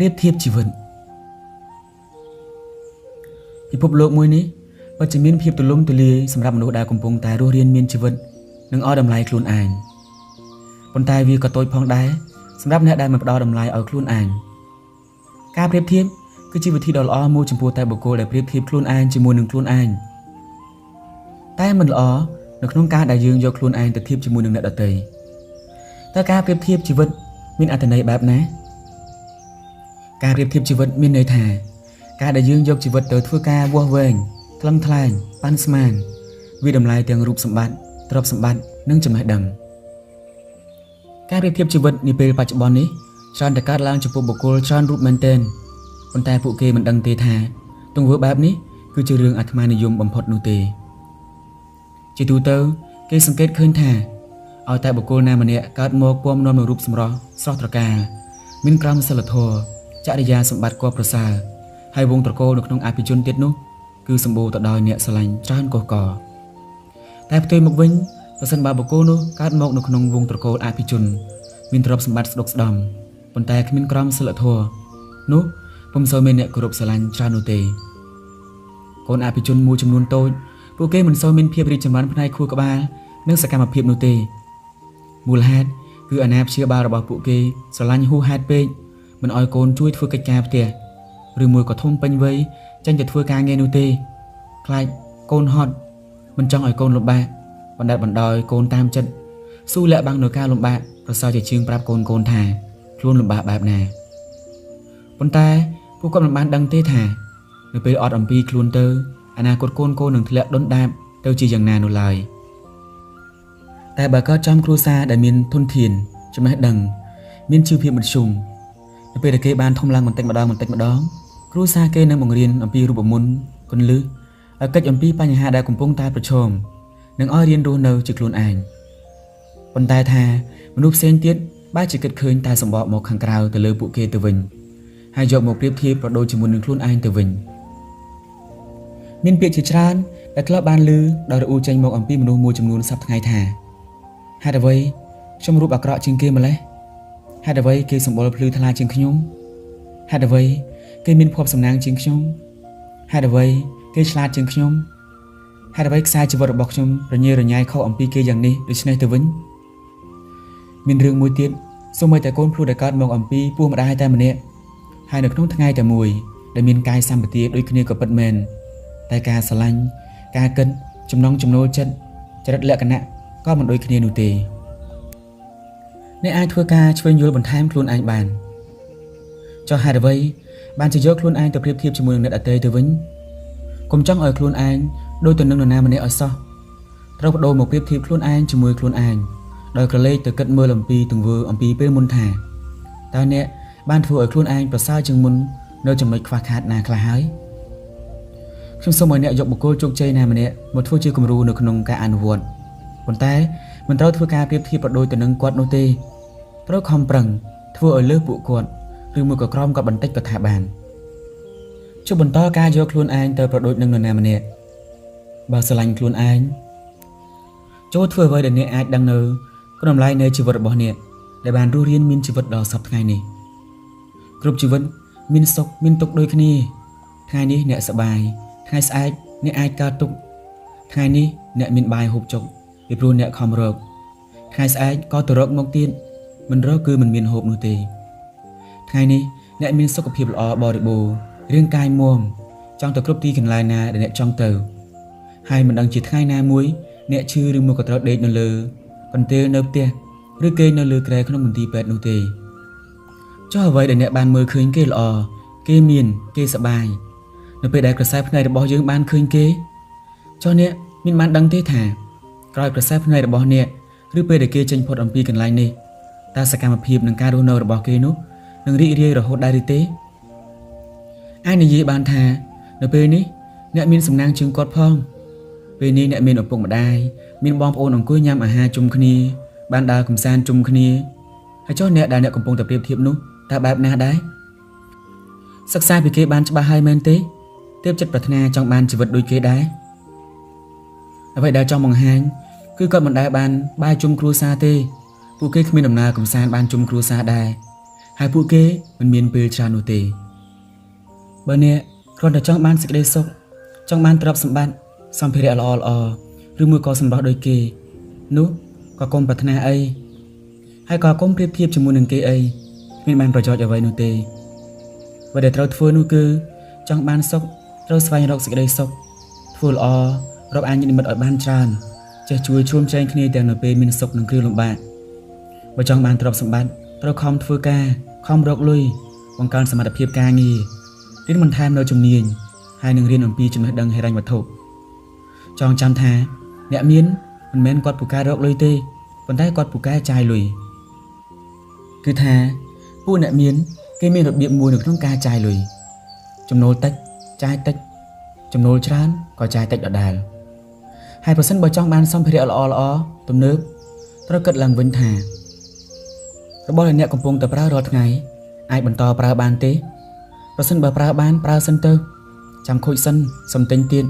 រៀបធៀបជីវិតពិភពលោកមួយនេះពិតជាមានភាពទូលំទូលាយសម្រាប់មនុស្សដែលកំពុងតែរស់រានមានជីវិតនិងឲ្យតម្លៃខ្លួនឯងប៉ុន្តែវាក៏តូចផងដែរសម្រាប់អ្នកដែលមិនផ្ដល់តម្លៃឲ្យខ្លួនឯងការប្រៀបធៀបគឺជាវិធីដ៏ល្អមួយចំពោះតែបុគ្គលដែលប្រៀបធៀបខ្លួនឯងជាមួយនឹងខ្លួនឯងតែមិនល្អនៅក្នុងការដែលយើងយកខ្លួនឯងទៅធៀបជាមួយនឹងអ្នកដទៃតើការប្រៀបធៀបជីវិតមានអត្ថន័យបែបណាការប្រៀបធៀបជីវិតមានន័យថាការដែលយើងយកជីវិតទៅធ្វើការវាស់វែងថ្លឹងថ្លែងប៉ាន់ស្មានវាតម្លៃទាំងរូបសម្បត្តិទ្រព្យសម្បត្តិនិងចំណេះដឹងការប្រៀបធៀបជីវិតនាពេលបច្ចុប្បន្ននេះច្រើនតែកើតឡើងចំពោះបុគ្គលច្រើនរូបមែនទែនប៉ុន្តែពួកគេមិនដឹងទេថាទង្វើបែបនេះគឺជារឿងអាត្មានិយមបំផុតនោះទេជាទូទៅគេសង្កេតឃើញថាឲ្យតែបុគ្គលណាម្នាក់កើតមកពំនាំនូវរូបសម្រស់ស្រស់ត្រកាលមានក្រមសីលធម៌ចរិយាសម្បត្តិគបប្រសើរហើយវងត្រកូលនៅក្នុងអភិជនទៀតនោះគឺសម្បូរទៅដោយអ្នកស្រឡាញ់ច្រើនកុះករតែផ្ទុយមកវិញប្រសិនបើបុគ្គលនោះកើតមកនៅក្នុងវងត្រកូលអភិជនមានទ្រព្យសម្បត្តិស្ដុកស្ដំប៉ុន្តែគ្មានក្រមសីលធម៌នោះពុំសូវមានអ្នកគោរពស្រឡាញ់ច្រើននោះទេកូនអភិជនមួយចំនួនតូចពួកគេមិនសូវមានភាពរីកចម្រើនផ្នែកខួរក្បាលនិងសកម្មភាពនោះទេមូលហេតុគឺអាណាព្យាបាលរបស់ពួកគេស្រឡាញ់ហួសហេតុពេកមិនឲ្យកូនជួយធ្វើកិច្ចការផ្ទះឬមួយក៏ធំពេញវ័យចេញទៅធ្វើការងារនោះទេខ្លាចកូនហត់មិនចង់ឲ្យកូនលំបាកបណ្ដេតបណ្ដោយកូនតាមចិត្តស៊ូលាក់បាំងនៅការលំបាកប្រសើរជាជាងប្រាប់កូនថាខ្លួនលំបាកបែបណាប៉ុន្តែពួកគាត់មិនបានដឹងទេថានៅពេលអត់អំពីខ្លួនទៅអនាគតកូននឹងធ្លាក់ដុនដាបទៅជាយ៉ាងណានោះឡើយតែបើកើតចំគ្រួសារដែលមានធនធានចំណេះដឹងមានជីវភាពមធ្យមនៅពេលដែលគេបានធំឡើងបន្តិចម្ដងគ្រួសារគេនឹងបង្រៀនអំពីរូបមន្តគន្លឹះឲ្យកិច្ចអំពីបញ្ហាដែលកំពុងតែប្រឈមនិងឲ្យរៀនរស់នៅជាខ្លួនឯងប៉ុន្តែថាមនុស្សផ្សេងទៀតបែរជាគិតឃើញតែសម្បកមកខាងក្រៅទៅលើពួកគេទៅវិញហើយយកមកប្រៀបធៀបប្រដូចជាមួយនឹងខ្លួនឯងទៅវិញមានពាក្យជាច្រើនដែលធ្លាប់បានឮដោយរអ៊ូចេញមកអំពីមនុស្សមួយចំនួនសប្តាហ៍ថ្ងៃថាហេតុអ្វីខ្ញុំរូបអាក្រក់ជាងគេម្ល៉េះហេតុអ្វីគេសម្បុរភ្លឺថ្លាជាងខ្ញុំហេតុអ្វីគេមានភ័ព្វសំណាងជាងខ្ញុំហេតុអ្វីគេឆ្លាតជាងខ្ញុំហេតុអ្វីខ្សែជីវិតរបស់ខ្ញុំរញ៉េរញ៉ៃខុសអំពីគេយ៉ាងនេះដូច្នេះទៅវិញមានរឿងមួយទៀតសូម្បីតែកូនភ្លោះដែលកើតមកអំពីពោះម្ដាយតែម្នាក់ហើយនៅក្នុងថ្ងៃតែមួយដែលមានកាយសម្បទាដូចគ្នាក៏ពិតមែនតែការស្រឡាញ់ការគិតចំណងចំណូលចិត្តចរិតលក្ខណៈក៏មិនដូចគ្នានោះទេអ្នកអាចធ្វើការឆ្វេងយល់បន្ថែមខ្លួនឯងបានចុះហេតុអ្វីបានជាយកខ្លួនឯងទៅប្រៀបធៀបជាមួយនឹងអ្នកដទៃទៅវិញកុំចង់ឲ្យខ្លួនឯងដូចទៅនឹងនរណាម្នាក់ឲ្យសោះត្រូវបដូរមកប្រៀបធៀបខ្លួនឯងជាមួយខ្លួនឯងដោយក្រឡេកទៅគិតមើលអំពីទង្វើអំពីពេលមុនថាតើអ្នកបានធ្វើឲ្យខ្លួនឯងប្រសើរជាងមុននៅចំណុចខ្វះខាតណាខ្លះហើយខ្ញុំសូមឲ្យអ្នកយកបុគ្គលជោគជ័យណាម្នាក់មកធ្វើជាគំរូនៅក្នុងការអនុវត្តប៉ុន្តែមិនត្រូវធ្វើការប្រៀបធៀបប្រដូចទៅនឹងគាត់នោះទេត្រូវខំប្រឹងធ្វើឲ្យលើសពួកគាត់ឬមួយក៏ក្រោមគាត់បន្តិចក៏ថាបានជប់បន្តការយកខ្លួនឯងទៅប្រដូចនឹងនរណាម្នាក់បើស្រឡាញ់ខ្លួនឯងចូលធ្វើអ្វីដែលអ្នកអាចដឹងនៅគុណតម្លៃនៃជីវិតរបស់អ្នកដែលបានរស់រានមានជីវិតដល់សប្តាហ៍ថ្ងៃនេះគ្រប់ជីវិតមានសុខមានទុក្ខដូចគ្នាថ្ងៃនេះអ្នកសប្បាយថ្ងៃស្អែកអ្នកអាចកើតទុក្ខថ្ងៃនេះអ្នកមានបាយហូបចុកពីព្រោះអ្នកខំរកថ្ងៃស្អែកក៏ទៅរកមកទៀតមិនរកគឺមិនមានហូបនោះទេថ្ងៃនេះអ្នកមានសុខភាពល្អបរិបូរណ៍រាងកាយមាំចង់ទៅគ្រប់ទីកន្លែងណាដែលអ្នកចង់ទៅហើយមិនដឹងជាថ្ងៃណាមួយអ្នកឈឺឬមកក៏ត្រូវដេកនៅលើបន្ទះនៅផ្ទះឬគេនៅលើគ្រែក្នុងមន្ទីរពេទ្យនោះទេចុះអ្វីដែលអ្នកបានមើលឃើញគេល្អគេមានគេសប្បាយនៅពេលដែលក្រសែភ្នែករបស់យើងបានឃើញគេចុះអ្នកមានបានដឹងទេថាក្រោយក្រសែភ្នែករបស់អ្នកឬពេលដែលគេចេញផុតអំពីកន្លែងនេះតើសកម្មភាពនិងការរស់នៅរបស់គេនោះនឹងរីករាយរហូតដែរឬទេអាចនិយាយបានថានៅពេលនេះអ្នកមានសំណាងជាងគាត់ផងពេលនេះអ្នកមានឪពុកម្ដាយមានបងប្អូនអង្គុយញ៉ាំអាហារជុំគ្នាបានដើរកម្សាន្តជុំគ្នាហើយចុះអ្នកដែលអ្នកកំពុងតែប្រៀបធៀបនោះតើបែបណាដែរសិក្សាពីគេបានច្បាស់ហើយមែនទេទើបចិត្តប្រាថ្នាចង់បានជីវិតដូចគេដែរអ្វីដែលចង់បង្ហាញគឺគាត់មិនដែលបានបាយជុំគ្រួសារទេពួកគេគ្មានដំណើរកម្សាន្តបានជុំគ្រួសារដែរហ ហើយពួកគេមិនមានពេលច្រើននោះទេបើអ្នកគ្រាន់តែចង់បានសេចក្តីសុខចង់បានទ្រព្យសម្បត្តិសម្ភារៈល្អឬមួយក៏សម្រស់ដូចគេនោះក៏កុំប្រាថ្នាអីហើយក៏កុំប្រៀបធៀបជាមួយនឹងគេអីគ្មានបានប្រយោជន៍អ្វីនោះទេអ្វីដែលត្រូវធ្វើនោះគឺចង់បានសុខត្រូវស្វែងរកសេចក្តីសុខធ្វើល្អរាប់អានញាតិមិត្តឲ្យបានច្រើនចេះជួយជ្រោមជ្រែងគ្នាទាំងនៅពេលមានសុខនិងគ្រាលំបាកបើចង់បានទ្រព្យសម្បត្តិត្រូវខំធ្វើការខំរកលុយបង្កើនសមត្ថភាពការងាររៀនបន្ថែមនៅជំនាញហើយនឹងរៀនអំពីចំណេះដឹងហិរញ្ញវត្ថុចងចាំថាអ្នកមានមិនមែនគាត់ពូកែរកលុយទេប៉ុន្តែគាត់ពូកែចាយលុយគឺថាពួកអ្នកមានគេមានរបៀបមួយនៅក្នុងការចាយលុយចំណូលតិចចាយតិចចំណូលច្រើនក៏ចាយតិចដដែលហើយប្រសិនបើចង់បានសម្ភារៈល្អទំនើបត្រូវគិតឡើងវិញថារបស់ដែលអ្នកកំពុងតែប្រើរាល់ថ្ងៃអាចបន្តប្រើបានទេប្រសិនបើប្រើបានប្រើសិនទៅចាំខូចសិនសំទិញទៀត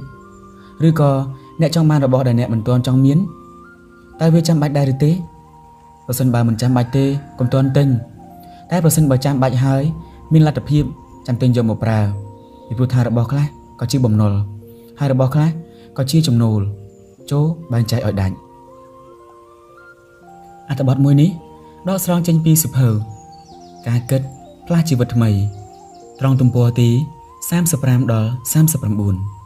ឬក៏អ្នកចង់បានរបស់ដែលអ្នកមិនទាន់ចង់មានតែវាចាំបាច់ដែរឬទេប្រសិនបើមិនចាំបាច់ទេកុំទាន់ទិញតែប្រសិនបើចាំបាច់ហើយមានលទ្ធភាពចាំទិញយកមកប្រើពីព្រោះថារបស់ខ្លះក៏ជាបំណុលហើយរបស់ខ្លះក៏ជាចំណូលចូលបែងចែកឲ្យដាច់អត្ថបទមួយនេះដកស្រង់ចេញពីសៀវភៅការគិតផ្លាស់ជីវិតថ្មីត្រង់ទំព័រទី35ដល់39